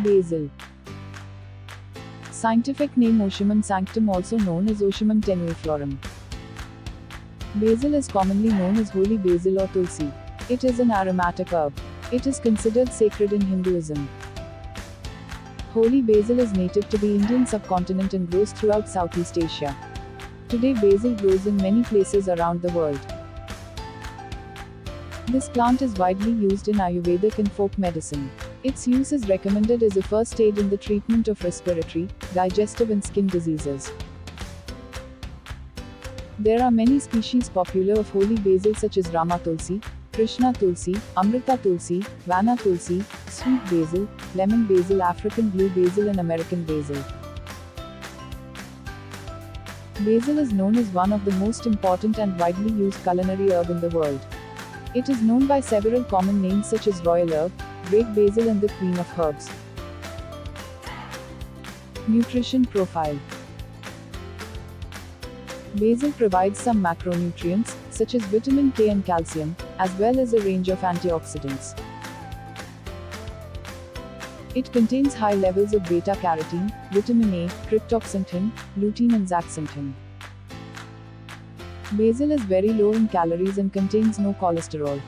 Basil. Scientific name Ocimum sanctum, also known as Ocimum tenuiflorum. Basil is commonly known as holy basil or tulsi. It is an aromatic herb. It is considered sacred in Hinduism. Holy basil is native to the Indian subcontinent and grows throughout Southeast Asia. Today basil grows in many places around the world. This plant is widely used in Ayurvedic and folk medicine. Its use is recommended as a first aid in the treatment of respiratory, digestive and skin diseases. There are many species popular of holy basil such as Rama Tulsi, Krishna Tulsi, Amrita Tulsi, Vana Tulsi, sweet basil, lemon basil, African blue basil and American basil. Basil is known as one of the most important and widely used culinary herb in the world. It is known by several common names such as royal herb, great basil and the queen of herbs. Nutrition profile. Basil provides some macronutrients, such as vitamin K and calcium, as well as a range of antioxidants. It contains high levels of beta-carotene, vitamin A, tryptophanthine, lutein and zeaxanthin. Basil is very low in calories and contains no cholesterol.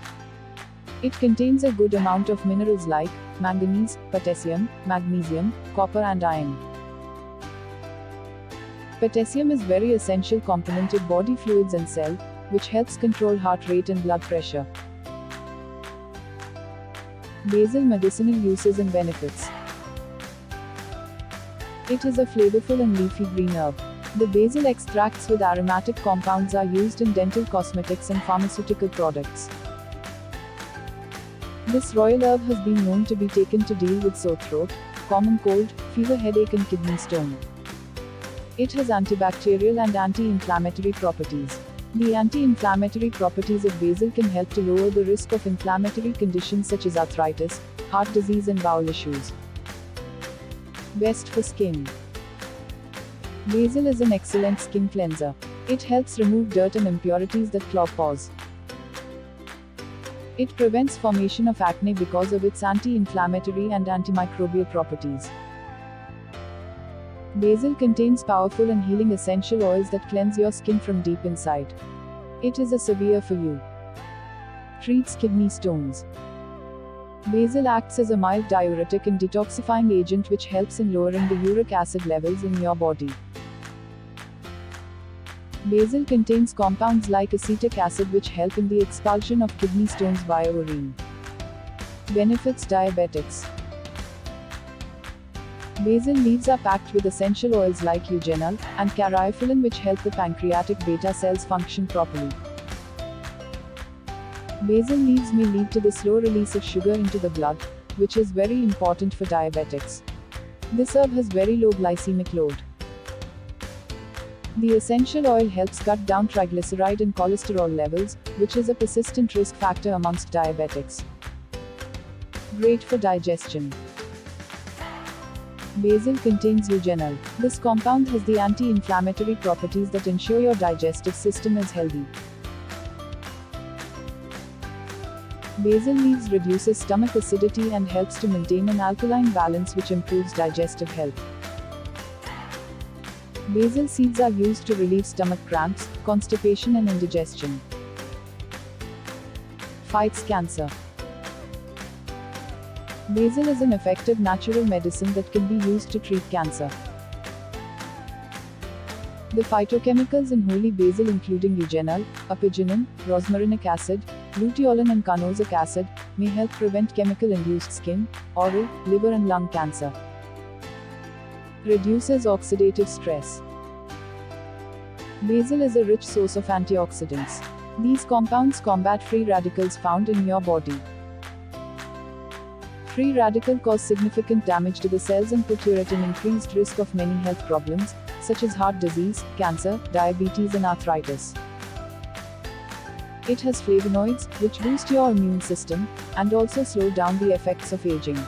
It contains a good amount of minerals like manganese, potassium, magnesium, copper and iron. Potassium is very essential component in body fluids and cell, which helps control heart rate and blood pressure. Basil medicinal uses and benefits. It is a flavorful and leafy green herb. The basil extracts with aromatic compounds are used in dental cosmetics and pharmaceutical products. This royal herb has been known to be taken to deal with sore throat, common cold, fever, headache and kidney stone. It has antibacterial and anti-inflammatory properties. The anti-inflammatory properties of basil can help to lower the risk of inflammatory conditions such as arthritis, heart disease and bowel issues. Best for skin. Basil is an excellent skin cleanser. It helps remove dirt and impurities that clog pores. It prevents formation of acne because of its anti-inflammatory and antimicrobial properties. Basil contains powerful and healing essential oils that cleanse your skin from deep inside. It is a severe for you. Treats kidney stones. Basil acts as a mild diuretic and detoxifying agent which helps in lowering the uric acid levels in your body. Basil contains compounds like acetic acid which help in the expulsion of kidney stones via urine. Benefits diabetics. Basil leaves are packed with essential oils like eugenol and caryophyllene which help the pancreatic beta cells function properly. Basil leaves may lead to the slow release of sugar into the blood, which is very important for diabetics. This herb has very low glycemic load. The essential oil helps cut down triglyceride and cholesterol levels, which is a persistent risk factor amongst diabetics. Great for digestion. Basil contains eugenol. This compound has the anti-inflammatory properties that ensure your digestive system is healthy. Basil leaves reduces stomach acidity and helps to maintain an alkaline balance which improves digestive health. Basil seeds are used to relieve stomach cramps, constipation and indigestion. Fights cancer. Basil is an effective natural medicine that can be used to treat cancer. The phytochemicals in holy basil including eugenol, apigenin, rosmarinic acid, luteolin and carnosic acid, may help prevent chemical-induced skin, oral, liver and lung cancer. Reduces oxidative stress. Basil is a rich source of antioxidants. These compounds combat free radicals found in your body. Free radical cause significant damage to the cells and put you at an increased risk of many health problems, such as heart disease, cancer, diabetes and arthritis. It has flavonoids, which boost your immune system, and also slow down the effects of aging.